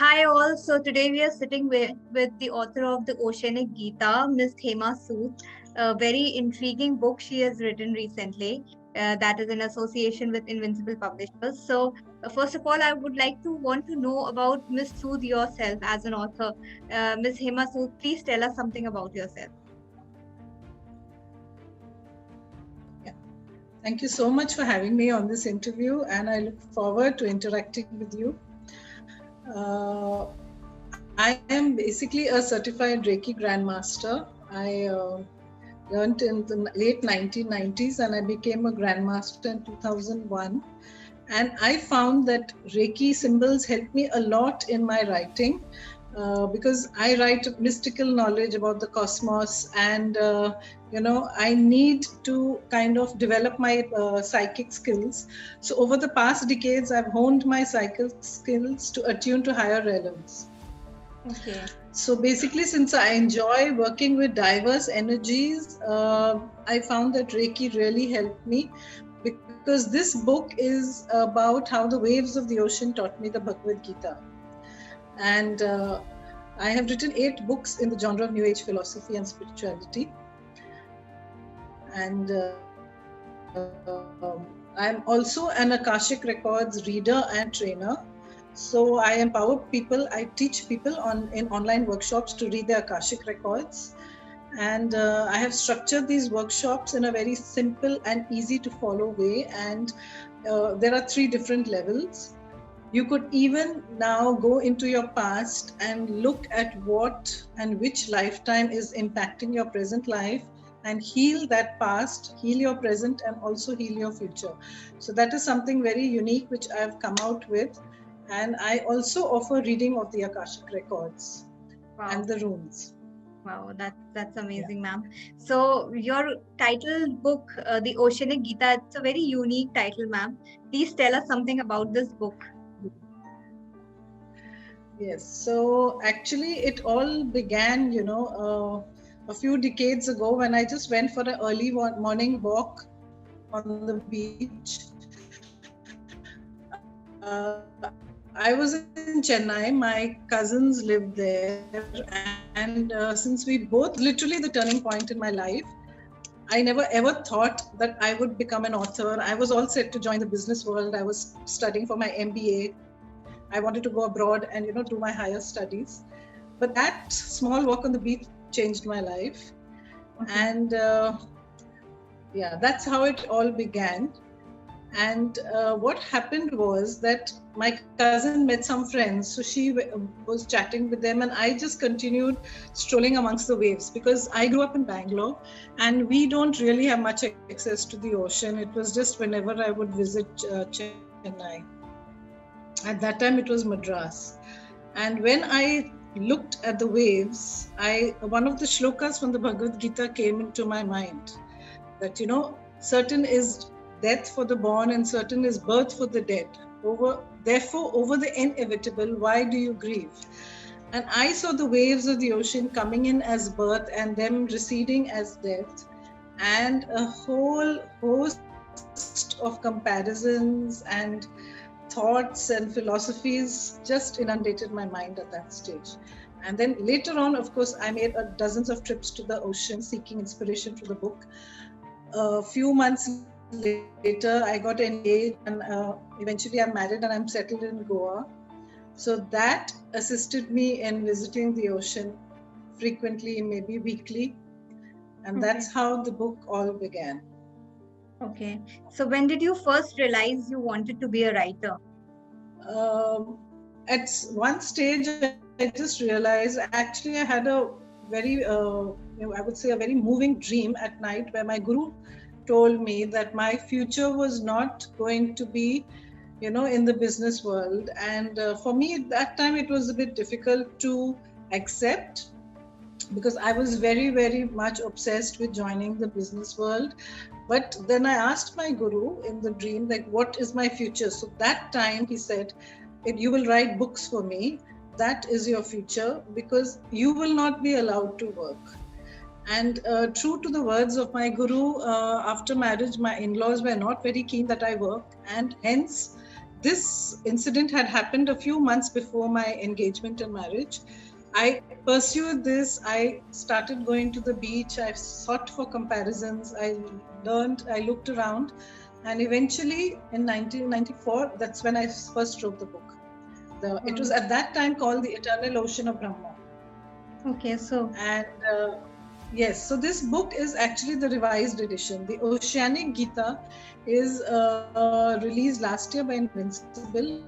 Hi all. So today we are sitting with the author of the Oceanic Gita, Miss Hema Sood. A very intriguing book she has written recently. That is in association with Invincible Publishers. So first of all, I would like to want to know about Miss Sood yourself as an author. Miss Hema Sood, please tell us something about yourself. Yeah. Thank you so much for having me on this interview, and I look forward to interacting with you. I am basically a certified Reiki Grandmaster. I learned in the late 1990s and I became a Grandmaster in 2001. And I found that Reiki symbols helped me a lot in my writing. Because I write mystical knowledge about the cosmos, and I need to kind of develop my psychic skills. So over the past decades, I've honed my psychic skills to attune to higher realms. Okay. So basically, since I enjoy working with diverse energies, I found that Reiki really helped me, because this book is about how the waves of the ocean taught me the Bhagavad Gita. And I have written 8 books in the genre of New Age philosophy and spirituality. And I'm also an Akashic Records reader and trainer. So I empower people, I teach people in online workshops to read their Akashic Records. And I have structured these workshops in a very simple and easy to follow way. And there are 3 different levels. You could even now go into your past and look at what and which lifetime is impacting your present life, and heal that past, heal your present, and also heal your future. So that is something very unique which I have come out with. And I also offer reading of the Akashic Records. Wow. And the runes. Wow, that's amazing, ma'am. So your title book, The Oceanic Gita, it's a very unique title, ma'am. Please tell us something about this book. Yes, so actually it all began, a few decades ago when I just went for an early morning walk on the beach. I was in Chennai, my cousins lived there, and since we both, literally the turning point in my life, I never ever thought that I would become an author. I was all set to join the business world. I was studying for my MBA. I wanted to go abroad and do my higher studies. But that small walk on the beach changed my life. Okay. And that's how it all began. And what happened was that my cousin met some friends, so she was chatting with them, and I just continued strolling amongst the waves, because I grew up in Bangalore and we don't really have much access to the ocean. It was just whenever I would visit Chennai. At that time it was Madras. And when I looked at the waves, one of the shlokas from the Bhagavad Gita came into my mind, that certain is death for the born and certain is birth for the dead. Therefore, over the inevitable, why do you grieve? And I saw the waves of the ocean coming in as birth and them receding as death. And a whole host of comparisons and thoughts and philosophies just inundated my mind at that stage. And then later on, of course, I made dozens of trips to the ocean seeking inspiration for the book. A few months later, I got engaged, and eventually I'm married and I'm settled in Goa. So that assisted me in visiting the ocean frequently, maybe weekly. And that's how the book all began. Okay. So when did you first realize you wanted to be a writer? At one stage, I just realized actually I had a very, I would say a very moving dream at night, where my guru told me that my future was not going to be, in the business world. And for me at that time, it was a bit difficult to accept, because I was very, very much obsessed with joining the business world. But then I asked my guru in the dream, like, what is my future? So that time he said, you will write books for me. That is your future, because you will not be allowed to work. And true to the words of my guru, after marriage, my in-laws were not very keen that I work. And hence, this incident had happened a few months before my engagement and marriage. I pursued this. I started going to the beach. I sought for comparisons. I learned, I looked around. And eventually in 1994, that's when I first wrote the book. It was at that time called The Eternal Ocean of Brahma. Okay, so. And yes, so this book is actually the revised edition. The Oceanic Gita is released last year by Invincible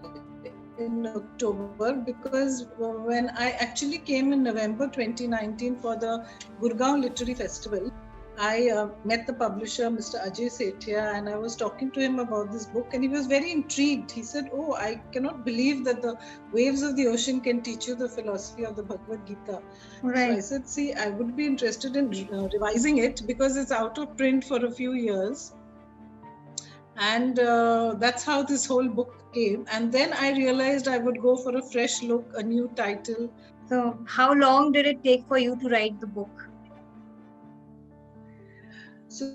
in October, because when I actually came in November 2019 for the Gurgaon Literary Festival, I met the publisher, Mr. Ajay Sethia, and I was talking to him about this book, and he was very intrigued. He said, "Oh, I cannot believe that the waves of the ocean can teach you the philosophy of the Bhagavad Gita." Right. So I said, "See, I would be interested in revising it because it's out of print for a few years." And that's how this whole book came. And then I realized I would go for a fresh look, a new title. So how long did it take for you to write the book? So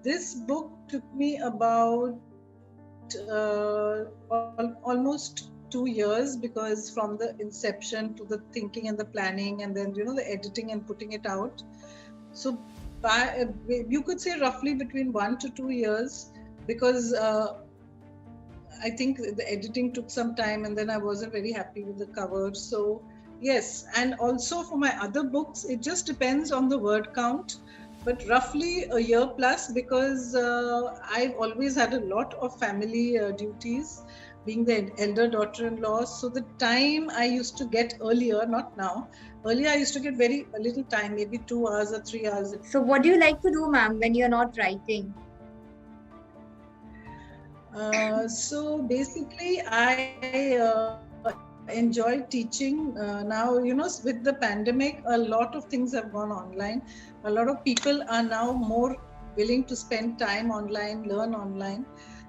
this book took me about almost 2 years, because from the inception to the thinking and the planning, and then the editing and putting it out. So you could say roughly between 1 to 2 years, because I think the editing took some time, and then I wasn't very happy with the cover. So yes, and also for my other books, it just depends on the word count, but roughly a year plus, because I've always had a lot of family duties, being the elder daughter-in-law. So the time I used to get earlier, not now, earlier I used to get very little time, maybe 2 hours or 3 hours. So what do you like to do, ma'am, when you're not writing? So basically, I enjoy teaching. Now, with the pandemic, a lot of things have gone online. A lot of people are now more willing to spend time online, learn online.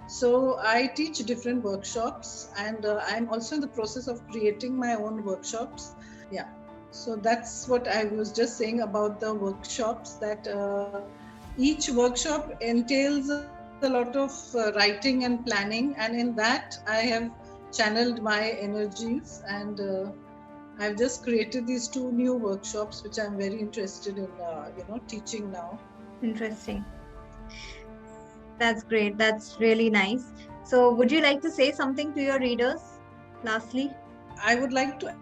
So I teach different workshops, and I'm also in the process of creating my own workshops. Yeah. So that's what I was just saying about the workshops, that each workshop entails a lot of writing and planning, and in that I have channeled my energies, and I've just created these 2 new workshops which I'm very interested in teaching now. Interesting. That's great. That's really nice. So would you like to say something to your readers lastly? I would like to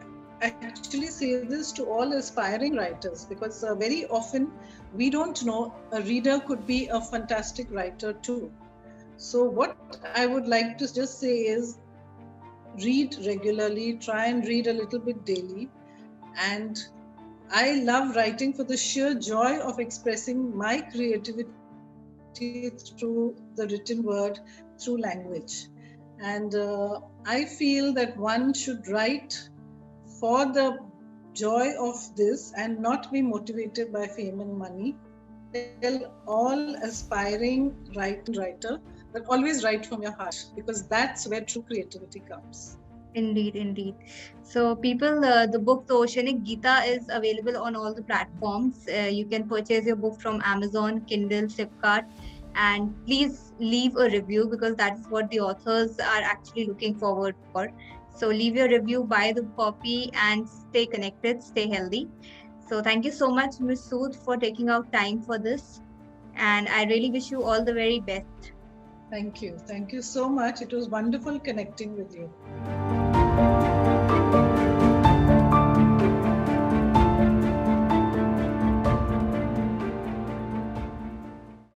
actually say this to all aspiring writers, because very often we don't know a reader could be a fantastic writer too. So what I would like to just say is, read regularly, try and read a little bit daily. And I love writing for the sheer joy of expressing my creativity through the written word, through language. And I feel that one should write for the joy of this and not be motivated by fame and money. Tell all aspiring writer that always write from your heart, because that's where true creativity comes. Indeed, indeed. So people, the book The Oceanic Gita is available on all the platforms. You can purchase your book from Amazon, Kindle, Flipkart, and please leave a review, because that is what the authors are actually looking forward for. So leave your review, buy the copy, and stay connected, stay healthy. So thank you so much, Ms. Sood, for taking out time for this. And I really wish you all the very best. Thank you. Thank you so much. It was wonderful connecting with you.